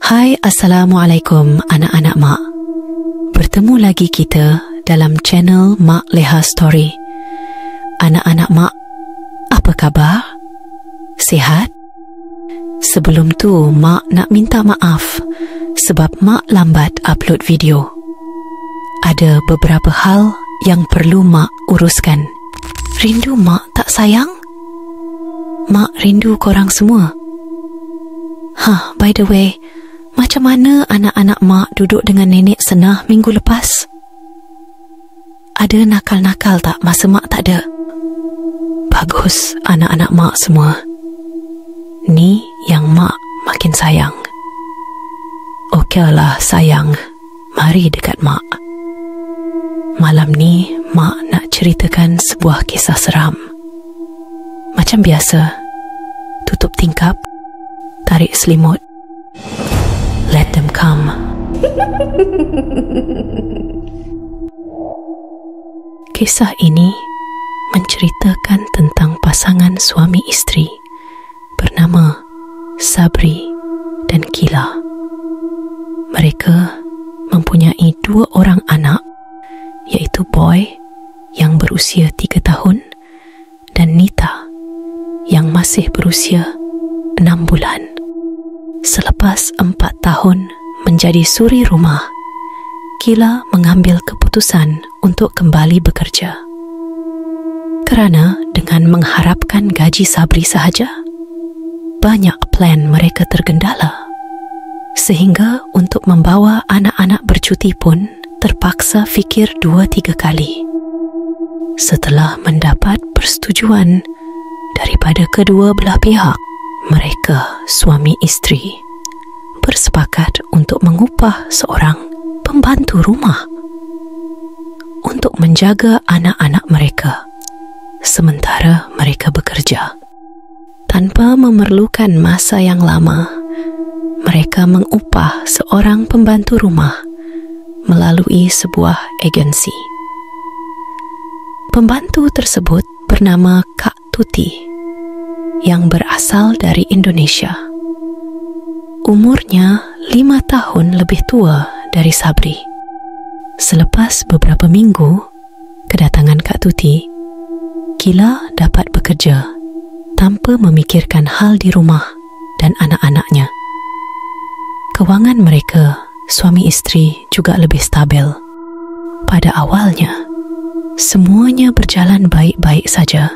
Hai, Assalamualaikum anak-anak Mak. Bertemu lagi kita dalam channel Mak Leha Story. Anak-anak Mak, apa khabar? Sihat? Sebelum tu, Mak nak minta maaf sebab Mak lambat upload video. Ada beberapa hal yang perlu Mak uruskan. Rindu Mak tak sayang? Mak rindu korang semua. By the way, macam mana anak-anak Mak duduk dengan nenek Senah minggu lepas? Ada nakal-nakal tak masa Mak tak ada? Bagus anak-anak Mak semua. Ni yang Mak makin sayang. Okeylah sayang, mari dekat Mak. Malam ni Mak nak ceritakan sebuah kisah seram. Macam biasa, tutup tingkap, tarik selimut. Let them come. Kisah ini menceritakan tentang pasangan suami isteri bernama Sabri dan Kila. Mereka mempunyai 2 orang anak, iaitu Boy yang berusia 3 tahun dan Nita yang masih berusia 6 bulan. Selepas 4 tahun menjadi suri rumah, Kila mengambil keputusan untuk kembali bekerja. Kerana dengan mengharapkan gaji Sabri sahaja, banyak plan mereka tergendala. Sehingga untuk membawa anak-anak bercuti pun terpaksa fikir 2-3 kali. Setelah mendapat persetujuan daripada kedua belah pihak, mereka, suami isteri, bersepakat untuk mengupah seorang pembantu rumah untuk menjaga anak-anak mereka sementara mereka bekerja. Tanpa memerlukan masa yang lama, mereka mengupah seorang pembantu rumah melalui sebuah agensi. Pembantu tersebut bernama Kak Tuti yang berasal dari Indonesia. Umurnya 5 tahun lebih tua dari Sabri. Selepas beberapa minggu kedatangan Kak Tuti, Kila dapat bekerja tanpa memikirkan hal di rumah dan anak-anaknya. Kewangan mereka, suami isteri, juga lebih stabil. Pada awalnya, semuanya berjalan baik-baik saja.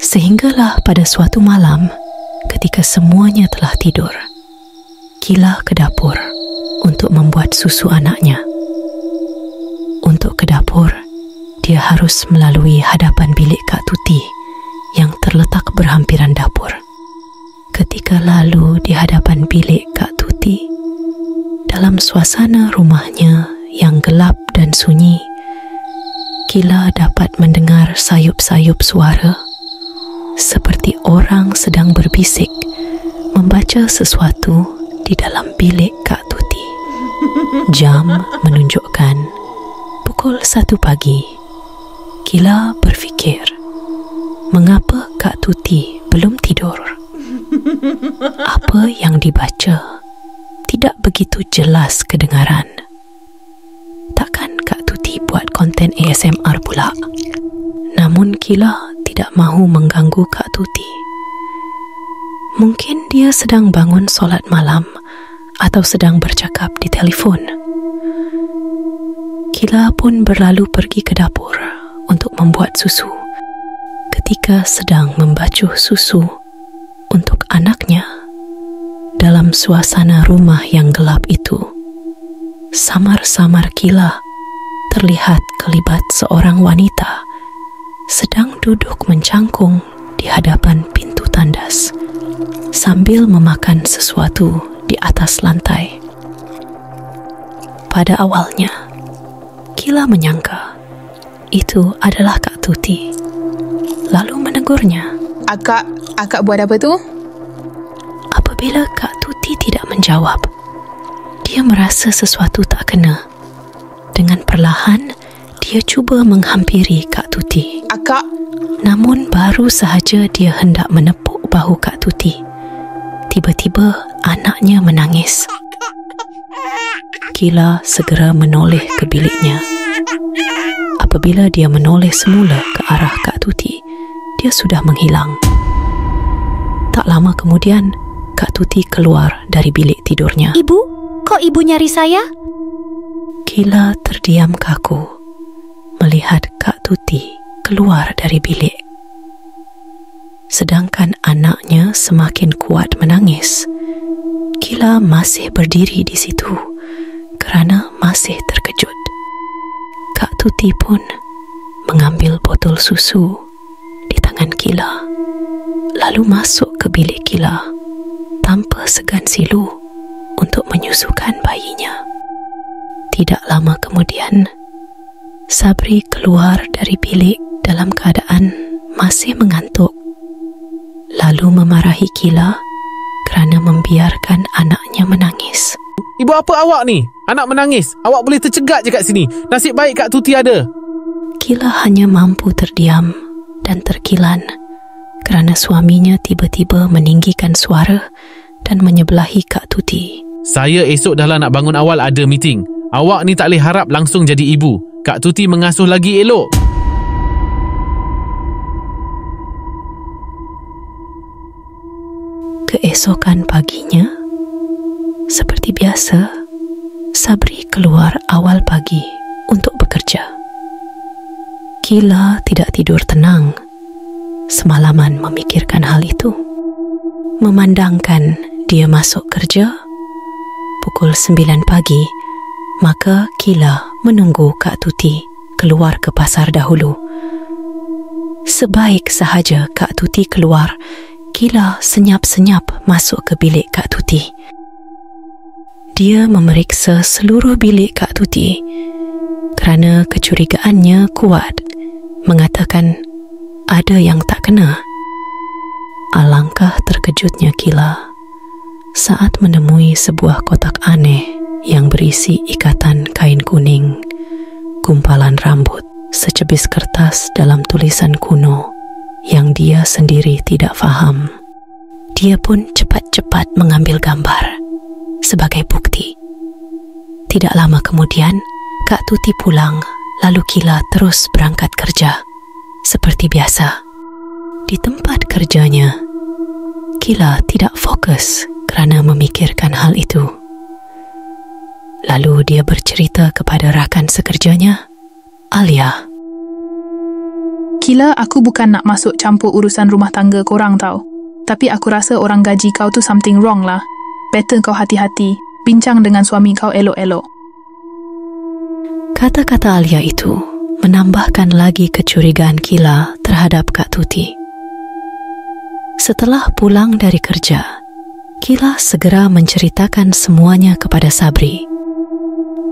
Sehinggalah pada suatu malam, ketika semuanya telah tidur, Kila ke dapur untuk membuat susu anaknya. Untuk ke dapur, dia harus melalui hadapan bilik Kak Tuti yang terletak berhampiran dapur. Ketika lalu di hadapan bilik Kak Tuti, dalam suasana rumahnya yang gelap dan sunyi, Kila dapat mendengar sayup-sayup suara seperti orang sedang berbisik membaca sesuatu di dalam bilik Kak Tuti. Jam menunjukkan pukul 1 pagi. Kila berfikir, mengapa Kak Tuti belum tidur? Apa yang dibaca tidak begitu jelas kedengaran. Takkan Kak Tuti buat konten ASMR pula? Namun Kila tidak mahu mengganggu Kak Tuti. Mungkin dia sedang bangun solat malam atau sedang bercakap di telefon. Kila pun berlalu pergi ke dapur untuk membuat susu. Ketika sedang membasuh susu untuk anaknya, dalam suasana rumah yang gelap itu, samar-samar Kila terlihat kelibat seorang wanita sedang duduk mencangkung di hadapan pintu tandas sambil memakan sesuatu di atas lantai. Pada awalnya, Kila menyangka itu adalah Kak Tuti, lalu menegurnya. Akak buat apa tu? Apabila Kak Tuti tidak menjawab, dia merasa sesuatu tak kena. Dengan perlahan, dia cuba menghampiri Kak Tuti. Akak. Namun baru sahaja dia hendak menepuk bahu Kak Tuti, tiba-tiba anaknya menangis. Kila segera menoleh ke biliknya. Apabila dia menoleh semula ke arah Kak Tuti, dia sudah menghilang. Tak lama kemudian, Kak Tuti keluar dari bilik tidurnya. Ibu, kok ibu nyari saya? Kila terdiam kaku melihat Kak Tuti keluar dari bilik. Sedangkan anaknya semakin kuat menangis, Kila masih berdiri di situ kerana masih terkejut. Kak Tuti pun mengambil botol susu di tangan Kila, lalu masuk ke bilik Kila tanpa segan silu untuk menyusukan bayinya. Tidak lama kemudian, Sabri keluar dari bilik dalam keadaan masih mengantuk, lalu memarahi Kila kerana membiarkan anaknya menangis. Ibu apa awak ni? Anak menangis. Awak boleh tercegat je kat sini. Nasib baik Kak Tuti ada. Kila hanya mampu terdiam dan terkilan kerana suaminya tiba-tiba meninggikan suara dan menyebelahi Kak Tuti. Saya esok dah lah nak bangun awal ada meeting. Awak ni tak boleh harap langsung jadi ibu. Kak Tuti mengasuh lagi elok. Keesokan paginya, seperti biasa, Sabri keluar awal pagi untuk bekerja. Kila tidak tidur tenang semalaman memikirkan hal itu. Memandangkan dia masuk kerja pukul 9 pagi, maka Kila menunggu Kak Tuti keluar ke pasar dahulu. Sebaik sahaja Kak Tuti keluar, Kila senyap-senyap masuk ke bilik Kak Tuti. Dia memeriksa seluruh bilik Kak Tuti kerana kecurigaannya kuat, mengatakan ada yang tak kena. Alangkah terkejutnya Kila saat menemui sebuah kotak aneh yang berisi ikatan kain kuning, gumpalan rambut, secebis kertas dalam tulisan kuno yang dia sendiri tidak faham. Dia pun cepat-cepat mengambil gambar sebagai bukti. Tidak lama kemudian, Kak Tuti pulang, lalu Kila terus berangkat kerja. Seperti biasa, di tempat kerjanya, Kila tidak fokus kerana memikirkan hal itu. Lalu dia bercerita kepada rakan sekerjanya, Alia. Kila, aku bukan nak masuk campur urusan rumah tangga korang tau. Tapi aku rasa orang gaji kau tu something wrong lah. Better kau hati-hati. Bincang dengan suami kau elok-elok. Kata-kata Alia itu menambahkan lagi kecurigaan Kila terhadap Kak Tuti. Setelah pulang dari kerja, Kila segera menceritakan semuanya kepada Sabri.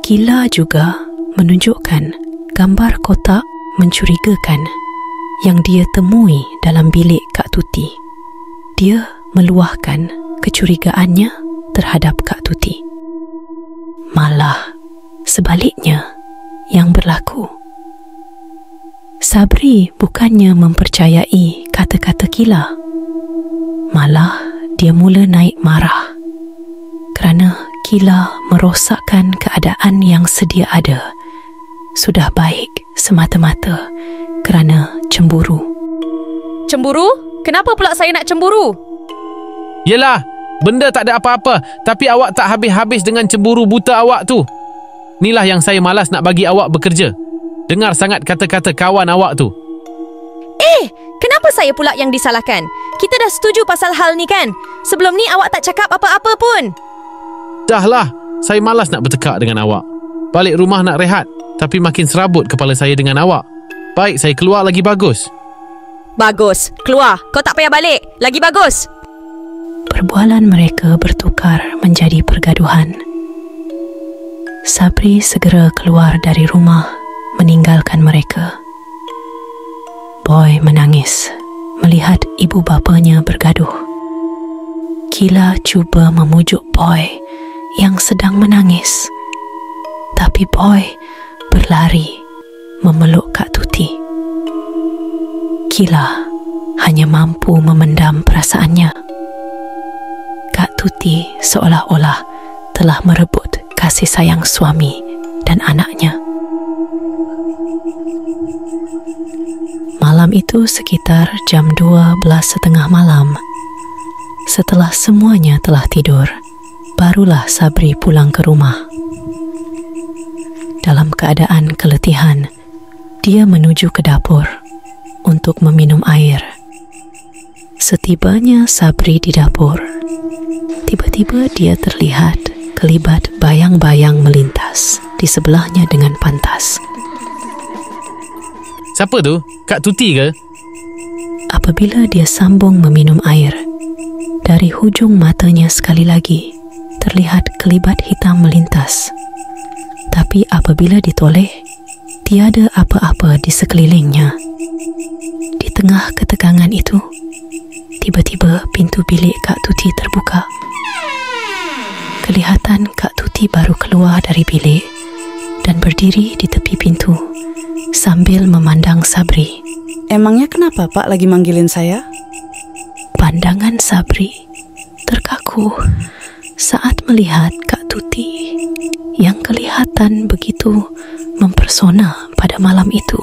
Kila juga menunjukkan gambar kotak mencurigakan yang dia temui dalam bilik Kak Tuti. Dia meluahkan kecurigaannya terhadap Kak Tuti. Malah sebaliknya yang berlaku. Sabri bukannya mempercayai kata-kata Kila. Malah dia mula naik marah kerana Kila merosakkan keadaan yang sedia ada. Sudah baik semata-mata kerana cemburu. Cemburu? Kenapa pula saya nak cemburu? Yelah, benda tak ada apa-apa, tapi awak tak habis-habis dengan cemburu buta awak tu. Inilah yang saya malas nak bagi awak bekerja. Dengar sangat kata-kata kawan awak tu. Kenapa saya pula yang disalahkan? Kita dah setuju pasal hal ni kan? Sebelum ni awak tak cakap apa-apa pun. Dahlah, saya malas nak bertekak dengan awak. Balik rumah nak rehat, tapi makin serabut kepala saya dengan awak. Baik, saya keluar lagi bagus. Bagus, keluar. Kau tak payah balik. Lagi bagus. Perbualan mereka bertukar menjadi pergaduhan. Sabri segera keluar dari rumah, meninggalkan mereka. Boy menangis melihat ibu bapanya bergaduh. Kila cuba memujuk Boy yang sedang menangis, tapi Boy berlari memeluk Kak Tuti. Kila hanya mampu memendam perasaannya. Kak Tuti seolah-olah telah merebut kasih sayang suami dan anaknya. Malam itu sekitar jam 12:30 malam. Setelah semuanya telah tidur, barulah Sabri pulang ke rumah. Dalam keadaan keletihan, dia menuju ke dapur untuk meminum air. Setibanya Sabri di dapur, tiba-tiba dia terlihat kelibat bayang-bayang melintas di sebelahnya dengan pantas. Siapa tu? Kak Tuti ke? Apabila dia sambung meminum air, dari hujung matanya sekali lagi terlihat kelibat hitam melintas. Tapi apabila ditoleh, tiada apa-apa di sekelilingnya. Di tengah ketegangan itu, tiba-tiba pintu bilik Kak Tuti terbuka. Kelihatan Kak Tuti baru keluar dari bilik dan berdiri di tepi pintu sambil memandang Sabri. Emangnya kenapa Pak lagi manggilin saya? Pandangan Sabri terkaku saat melihat Kak Tuti yang kelihatan begitu mempersona pada malam itu.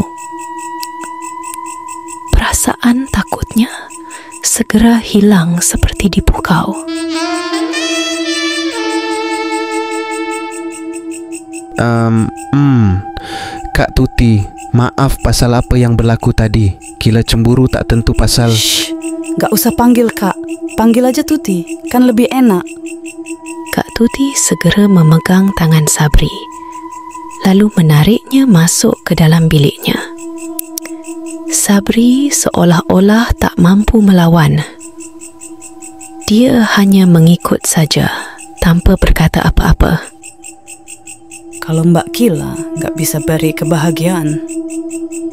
Perasaan takutnya segera hilang seperti dipukau. Kak Tuti, maaf pasal apa yang berlaku tadi. Kila cemburu tak tentu pasal... Shh, gak usah panggil Kak. Panggil aja Tuti, kan lebih enak. Kak Tuti segera memegang tangan Sabri, lalu menariknya masuk ke dalam biliknya. Sabri seolah-olah tak mampu melawan. Dia hanya mengikut saja, tanpa berkata apa-apa. Kalau Mbak Kila gak bisa beri kebahagiaan,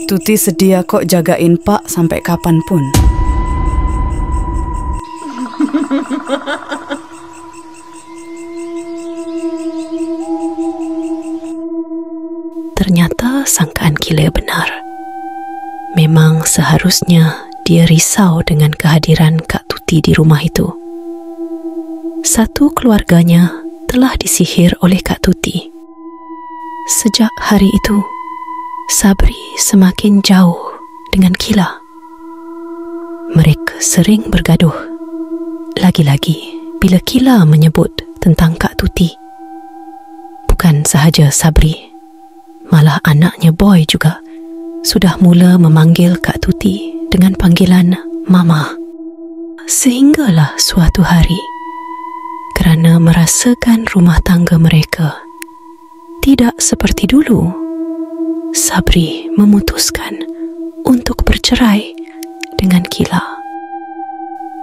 Tuti sedia kok jagain Pak sampai kapanpun. Ternyata sangkaan Kila benar. Memang seharusnya dia risau dengan kehadiran Kak Tuti di rumah itu. Satu keluarganya telah disihir oleh Kak Tuti. Sejak hari itu, Sabri semakin jauh dengan Kila. Mereka sering bergaduh. Lagi-lagi bila Kila menyebut tentang Kak Tuti. Bukan sahaja Sabri, malah anaknya Boy juga sudah mula memanggil Kak Tuti dengan panggilan Mama. Sehinggalah suatu hari, kerana merasakan rumah tangga mereka tidak seperti dulu, Sabri memutuskan untuk bercerai dengan Kila.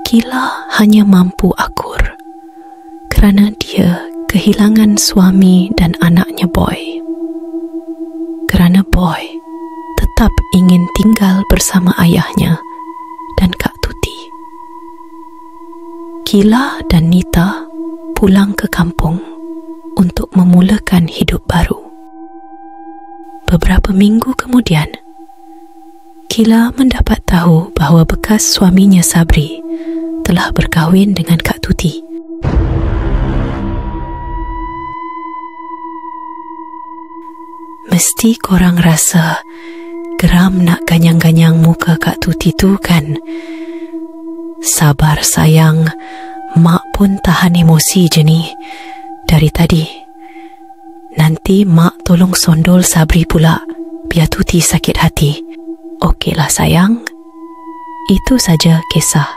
Kila hanya mampu akur kerana dia kehilangan suami dan anaknya Boy. Kerana Boy tetap ingin tinggal bersama ayahnya dan Kak Tuti. Kila dan Nita pulang ke kampung untuk memulakan hidup baru. Beberapa minggu kemudian, Kila mendapat tahu bahawa bekas suaminya Sabri telah berkahwin dengan Kak Tuti. Mesti korang rasa geram nak ganyang-ganyang muka Kak Tuti tu kan? Sabar sayang, Mak pun tahan emosi je ni dari tadi. Nanti Mak tolong sondol Sabri pula, biar Tuti sakit hati. Okeylah sayang. Itu saja kisah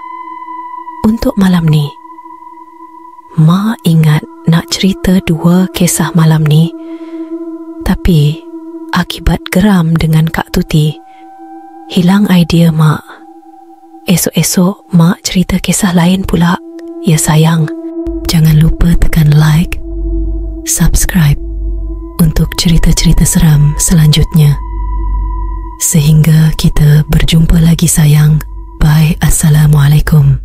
untuk malam ni. Mak ingat nak cerita 2 kisah malam ni, tapi akibat geram dengan Kak Tuti, hilang idea Mak. Esok-esok Mak cerita kisah lain pula. Ya sayang, jangan lupa tekan like, subscribe untuk cerita-cerita seram selanjutnya. Sehingga kita berjumpa lagi sayang. Bye, Assalamualaikum.